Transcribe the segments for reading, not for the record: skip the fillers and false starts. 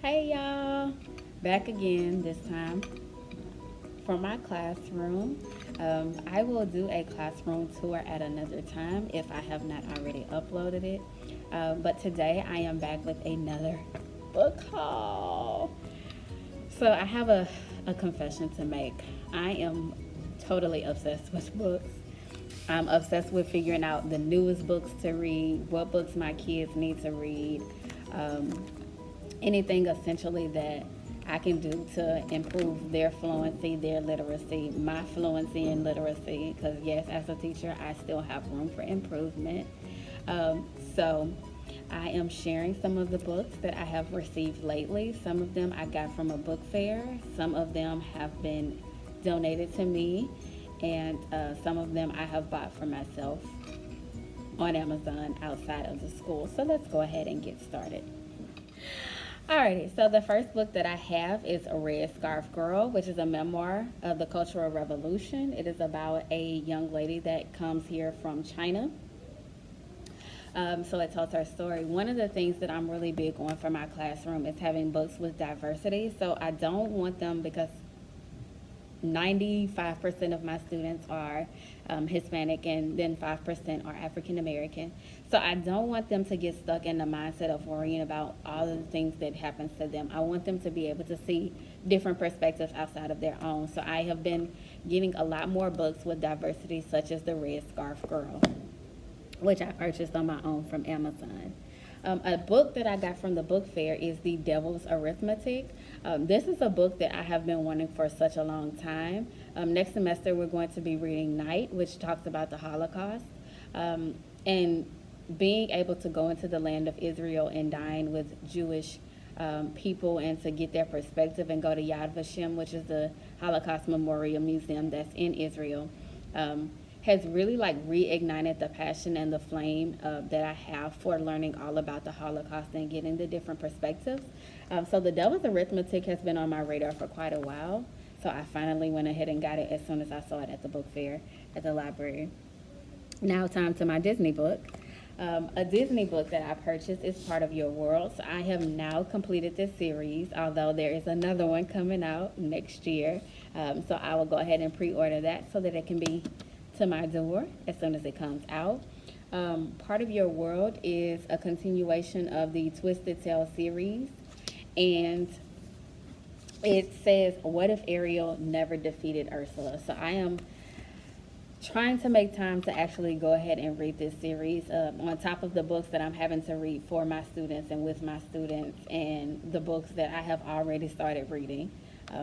Hey y'all, back again this time for my classroom. I will do a classroom tour at another time if I have not already uploaded it. But today I am back with another book haul. So I have a confession to make. I am totally obsessed with books. I'm obsessed with figuring out the newest books to read, what books my kids need to read, um, anything essentially that I can do to improve their fluency, their literacy, my fluency and literacy. Because, yes, as a teacher, I still have room for improvement. So, I am sharing some of the books that I have received lately. Some of them I got from a book fair, some of them have been donated to me, and some of them I have bought for myself on Amazon outside of the school. So, let's go ahead and get started. Alrighty, so the first book that I have is A Red Scarf Girl, which is a memoir of the Cultural Revolution. It is about a young lady that comes here from China. So it tells her story. One of the things that I'm really big on for my classroom is having books with diversity. So I don't want them, because 95% of my students are Hispanic, and then 5% are African American. So I don't want them to get stuck in the mindset of worrying about all of the things that happens to them. I want them to be able to see different perspectives outside of their own. So I have been getting a lot more books with diversity, such as The Red Scarf Girl, which I purchased on my own from Amazon. A book that I got from the book fair is The Devil's Arithmetic. This is a book that I have been wanting for such a long time. Next semester, we're going to be reading Night, which talks about the Holocaust. And being able to go into the land of Israel and dine with Jewish people and to get their perspective, and go to Yad Vashem, which is the Holocaust Memorial Museum that's in Israel, has really reignited the passion and the flame that I have for learning all about the Holocaust and getting the different perspectives. So The Devil's Arithmetic has been on my radar for quite a while. So I finally went ahead and got it as soon as I saw it at the book fair at the library. Now time to my Disney book. A Disney book that I purchased is Part of Your World. So I have now completed this series, although there is another one coming out next year. So I will go ahead and pre-order that so that it can be to my door as soon as it comes out. Part of Your World is a continuation of the Twisted Tale series, and it says, what if Ariel never defeated Ursula? So I am trying to make time to actually go ahead and read this series on top of the books that I'm having to read for my students and with my students, and the books that I have already started reading.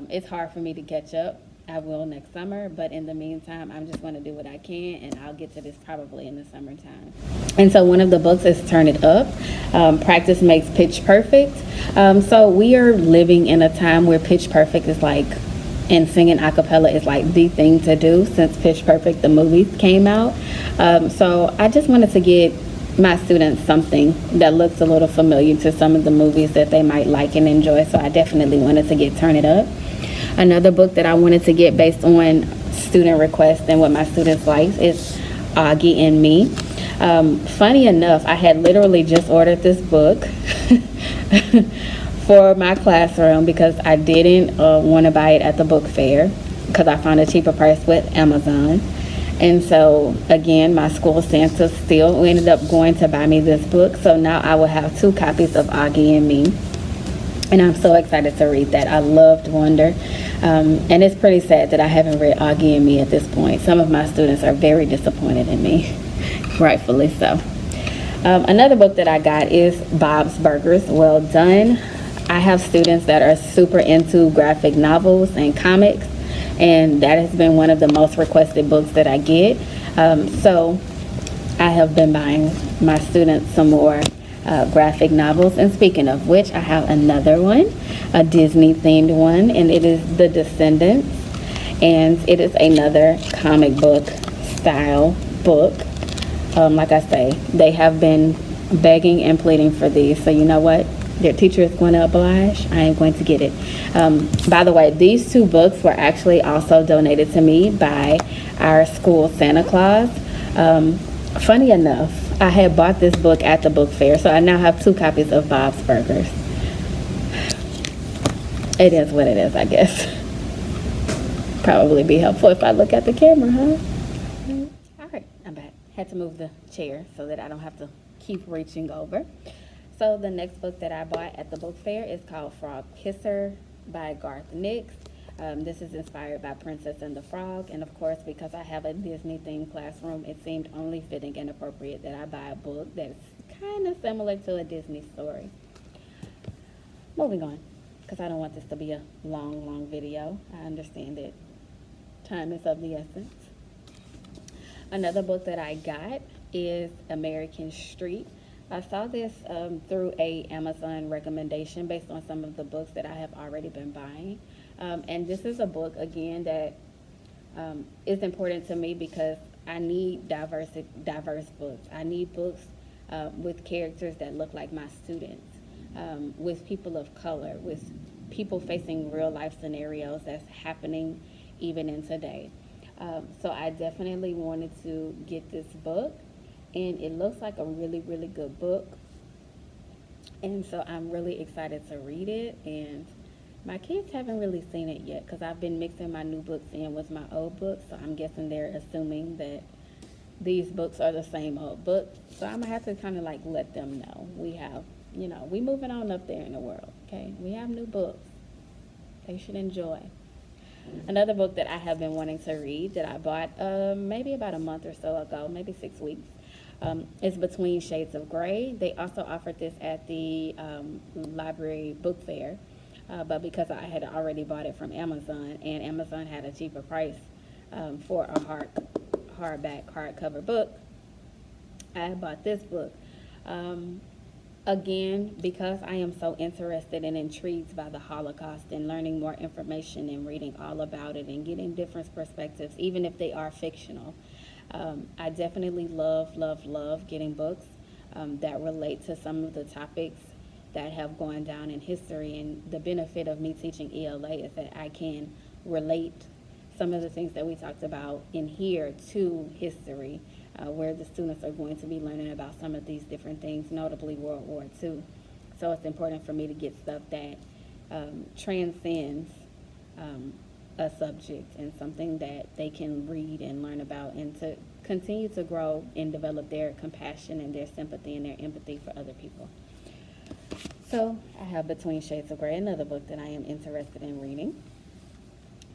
It's hard for me to catch up. I will next summer, but in the meantime, I'm just going to do what I can, and I'll get to this probably in the summertime. And so one of the books is Turn It Up. Practice makes pitch perfect. So we are living in a time where pitch perfect is and singing a cappella is the thing to do since Pitch Perfect, the movies, came out. So I just wanted to get my students something that looks a little familiar to some of the movies that they might like and enjoy. So I definitely wanted to get Turn It Up. Another book that I wanted to get based on student requests and what my students like is Augie and Me. Funny enough, I had literally just ordered this book for my classroom because I didn't want to buy it at the book fair because I found a cheaper price with Amazon. And so, again, my school Santa still ended up going to buy me this book. So now I will have 2 copies of Augie and Me. And I'm so excited to read that. I loved Wonder. And it's pretty sad that I haven't read Augie and Me at this point. Some of my students are very disappointed in me, rightfully so. Another book that I got is Bob's Burgers, Well Done. I have students that are super into graphic novels and comics, and that has been one of the most requested books that I get. So I have been buying my students some more graphic novels. And speaking of which, I have another one, a Disney themed one, and it is The Descendants, and it is another comic book style book. Like I say, they have been begging and pleading for these, so you know what, their teacher is going to oblige. I am going to get it. By the way, these 2 books were actually also donated to me by our school Santa Claus. Funny enough, I had bought this book at the book fair, so I now have 2 copies of Bob's Burgers. It is what it is, I guess. Probably be helpful if I look at the camera, huh? All right, I'm back. Had to move the chair so that I don't have to keep reaching over. So the next book that I bought at the book fair is called Frog Kisser by Garth Nix. This is inspired by Princess and the Frog, and of course, because I have a Disney-themed classroom, it seemed only fitting and appropriate that I buy a book that's kind of similar to a Disney story. Moving on, because I don't want this to be a long video. I understand that time is of the essence. Another book that I got is American Street. I saw this through a Amazon recommendation based on some of the books that I have already been buying. And this is a book, again, that is important to me because I need diverse books. I need books with characters that look like my students, with people of color, with people facing real life scenarios that's happening even in today. So I definitely wanted to get this book, and it looks like a really good book. And so I'm really excited to read it, and my kids haven't really seen it yet because I've been mixing my new books in with my old books, so I'm guessing they're assuming that these books are the same old books. So I'm gonna have to kind of like let them know we have, we moving on up there in the world, okay? We have new books. They should enjoy. Another book that I have been wanting to read that I bought maybe about a month or so ago, maybe 6 weeks, is Between Shades of Grey. They also offered this at the library book fair, but because I had already bought it from Amazon, and Amazon had a cheaper price for a hardcover book, I bought this book. Again, because I am so interested and intrigued by the Holocaust and learning more information and reading all about it and getting different perspectives, even if they are fictional. I definitely love getting books that relate to some of the topics that have gone down in history. And the benefit of me teaching ELA is that I can relate some of the things that we talked about in here to history, where the students are going to be learning about some of these different things, notably World War II. So it's important for me to get stuff that transcends a subject and something that they can read and learn about, and to continue to grow and develop their compassion and their sympathy and their empathy for other people. So I have Between Shades of Grey, another book that I am interested in reading.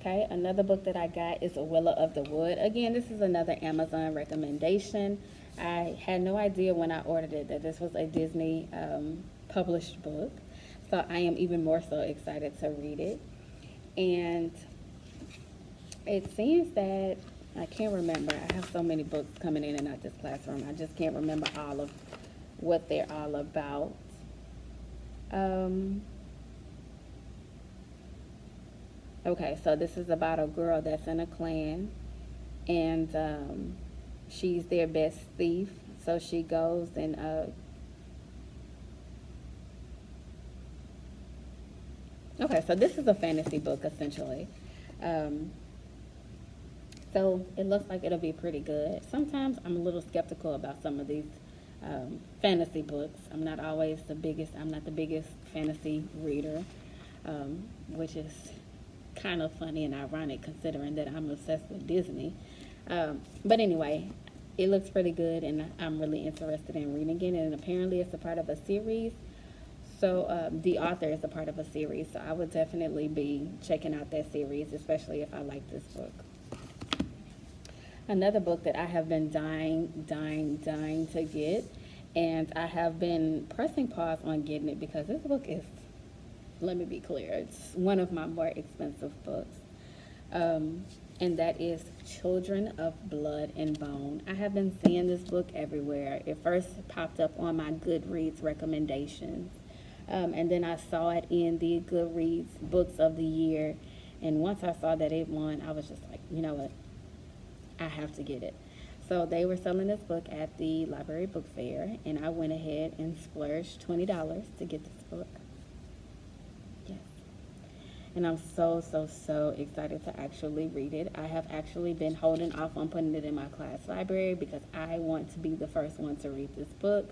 Okay, another book that I got is A Willow of the Wood. Again, this is another Amazon recommendation. I had no idea when I ordered it that this was a Disney published book. So I am even more so excited to read it. And it seems that, I can't remember, I have so many books coming in and out this classroom, I just can't remember all of what they're all about. Okay, so this is about a girl that's in a clan, and she's their best thief. So she goes and okay, so this is a fantasy book essentially. So it looks like it'll be pretty good. Sometimes I'm a little skeptical about some of these fantasy books. I'm not the biggest fantasy reader, which is kind of funny and ironic considering that I'm obsessed with Disney. But anyway, it looks pretty good, and I'm really interested in reading it, and apparently it's a part of a series. So the author is a part of a series, so I would definitely be checking out that series, especially if I like this book. Another book that I have been dying to get, and I have been pressing pause on getting it because this book is, let me be clear, it's one of my more expensive books, and that is Children of Blood and Bone. I have been seeing this book everywhere. It first popped up on my Goodreads recommendations, and then I saw it in the Goodreads Books of the Year, and once I saw that it won, I was just like, you know what, I have to get it. So they were selling this book at the library book fair, and I went ahead and splurged $20 to get this book. Yes. And I'm so excited to actually read it. I have actually been holding off on putting it in my class library because I want to be the first one to read this book.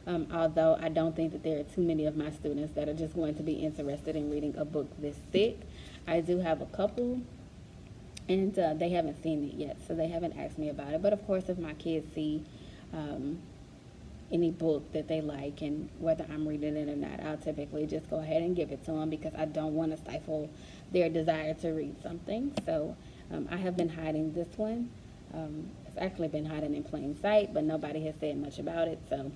Although I don't think that there are too many of my students that are just going to be interested in reading a book this thick. I do have a couple, and they haven't seen it yet, so they haven't asked me about it. But of course, if my kids see any book that they like, and whether I'm reading it or not, I'll typically just go ahead and give it to them because I don't want to stifle their desire to read something. So I have been hiding this one. It's actually been hiding in plain sight, but nobody has said much about it, so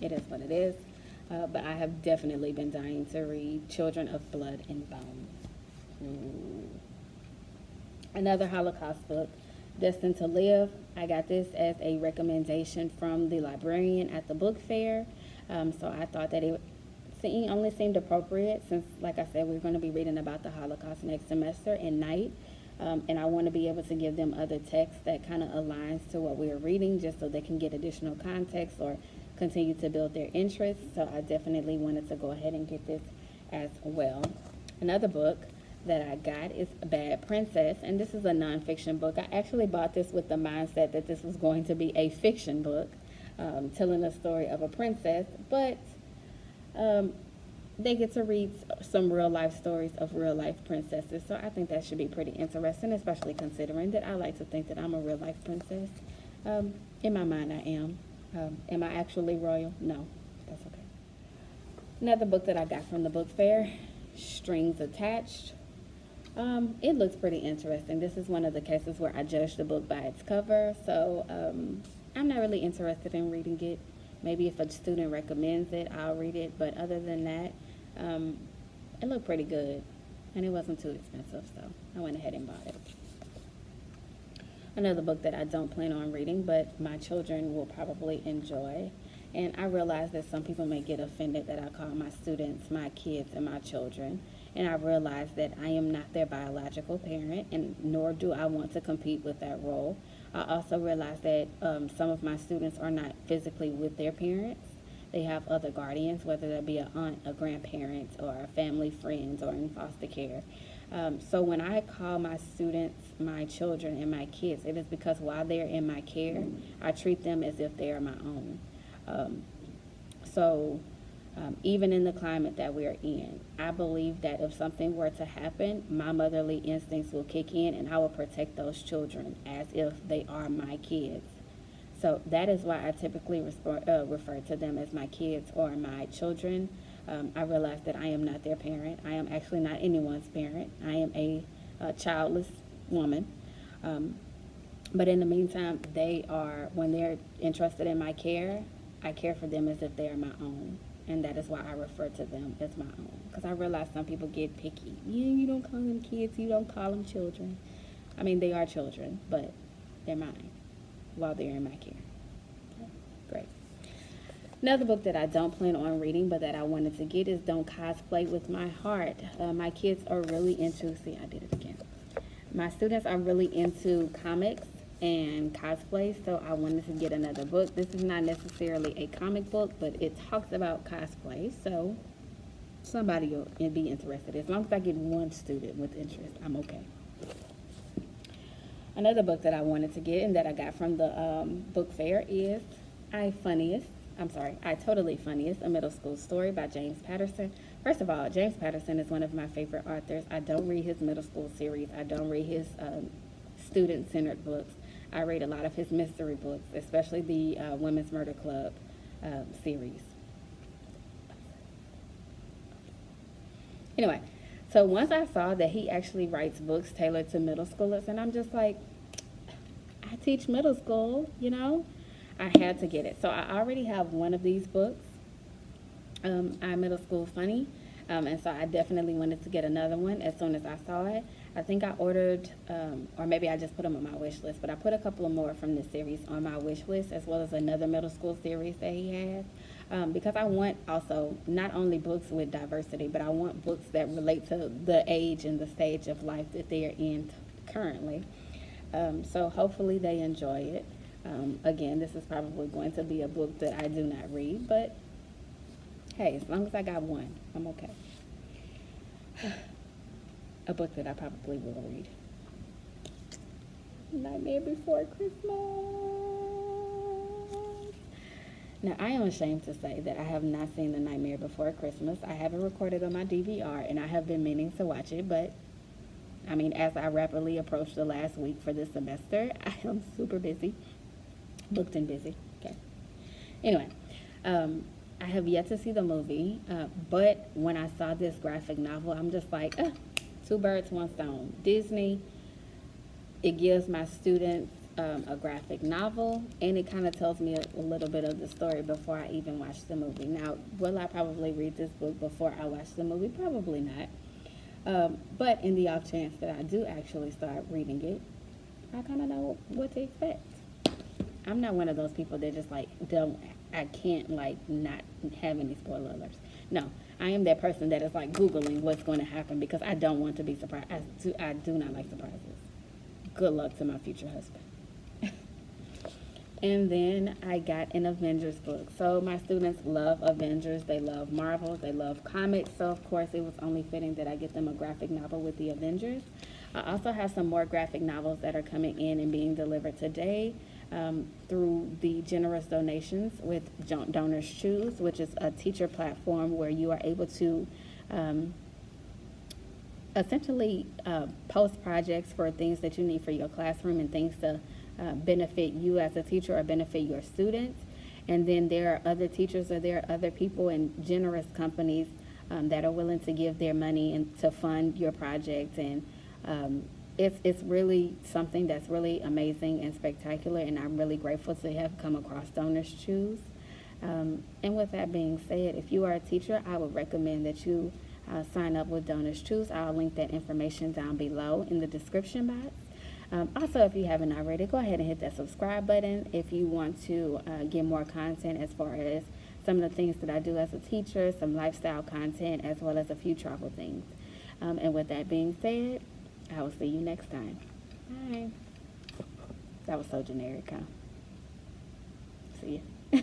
it is what it is. But I have definitely been dying to read Children of Blood and Bone. Another Holocaust book, Destined to Live. I got this as a recommendation from the librarian at the book fair. So I thought that it only seemed appropriate since, like I said, we're going to be reading about the Holocaust next semester in night. And I want to be able to give them other text that kind of aligns to what we are reading, just so they can get additional context or continue to build their interest. So I definitely wanted to go ahead and get this as well. Another book that I got is Bad Princess, and this is a nonfiction book. I actually bought this with the mindset that this was going to be a fiction book, telling the story of a princess, but they get to read some real life stories of real life princesses, so I think that should be pretty interesting, especially considering that I like to think that I'm a real life princess. In my mind, I am. Am I actually royal? No, that's okay. Another book that I got from the book fair, Strings Attached. It looks pretty interesting. This is one of the cases where I judge the book by its cover, so I'm not really interested in reading it. Maybe if a student recommends it, I'll read it, but other than that, it looked pretty good, and it wasn't too expensive, so I went ahead and bought it. Another book that I don't plan on reading, but my children will probably enjoy, and I realize that some people may get offended that I call my students my kids and my children, and I realize that I am not their biological parent, and nor do I want to compete with that role. I also realize that some of my students are not physically with their parents. They have other guardians, whether that be an aunt, a grandparent, or a family friends, or in foster care. So when I call my students my children and my kids, it is because while they're in my care, I treat them as if they are my own. Even in the climate that we're in, I believe that if something were to happen, my motherly instincts will kick in and I will protect those children as if they are my kids. So that is why I typically refer to them as my kids or my children. I realize that I am not their parent. I am actually not anyone's parent. I am a childless woman. But in the meantime, when they're interested in my care, I care for them as if they are my own. And that is why I refer to them as my own. Because I realize some people get picky. You don't call them kids, you don't call them children. I mean, they are children, but they're mine while they're in my care. Great. Another book that I don't plan on reading, but that I wanted to get is Don't Cosplay With My Heart. My kids are really into, I did it again. My students are really into comics and cosplay, so I wanted to get another book. This is not necessarily a comic book, but it talks about cosplay, so somebody will be interested. As long as I get one student with interest, I'm okay. Another book that I wanted to get and that I got from the book fair is I Totally Funniest, a middle school story by James Patterson. First of all, James Patterson is one of my favorite authors. I don't read his middle school series. I don't read his student-centered books. I read a lot of his mystery books, especially the Women's Murder Club series. Anyway, so once I saw that he actually writes books tailored to middle schoolers, and I'm just like, I teach middle school, I had to get it. So I already have one of these books, I'm Middle School Funny, and so I definitely wanted to get another one as soon as I saw it. I think I ordered, or maybe I just put them on my wish list, but I put a couple of more from this series on my wish list, as well as another middle school series that he has, because I want also not only books with diversity, but I want books that relate to the age and the stage of life that they are in currently. So hopefully they enjoy it. Again, this is probably going to be a book that I do not read, but hey, as long as I got one, I'm okay. A book that I probably will read. Nightmare Before Christmas. Now, I am ashamed to say that I have not seen The Nightmare Before Christmas. I have it recorded on my DVR, and I have been meaning to watch it, but I mean, as I rapidly approach the last week for this semester, I am super busy, booked and busy. Okay. Anyway, I have yet to see the movie, but when I saw this graphic novel, I'm just like, two birds, one stone. Disney, it gives my students a graphic novel, and it kind of tells me a little bit of the story before I even watch the movie. Now, will I probably read this book before I watch the movie? Probably not. But in the off chance that I do actually start reading it, I kind of know what to expect. I'm not one of those people that just like I can't like not have any spoiler alerts. No, I am that person that is like Googling what's going to happen because I don't want to be surprised. I do not like surprises. Good luck to my future husband. And then I got an Avengers book. So my students love Avengers. They love Marvel. They love comics. So of course it was only fitting that I get them a graphic novel with the Avengers. I also have some more graphic novels that are coming in and being delivered today through the generous donations with Donors Choose, which is a teacher platform where you are able to essentially post projects for things that you need for your classroom and things to benefit you as a teacher or benefit your students. And then there are other teachers or there are other people and generous companies that are willing to give their money and to fund your project. And it's really something that's really amazing and spectacular, and I'm really grateful to have come across Donors Choose. And with that being said, if you are a teacher, I would recommend that you sign up with Donors Choose. I'll link that information down below in the description box. Also, if you haven't already, go ahead and hit that subscribe button if you want to get more content as far as some of the things that I do as a teacher, some lifestyle content, as well as a few travel things. And with that being said, I will see you next time. Bye. That was so generic, huh? See ya.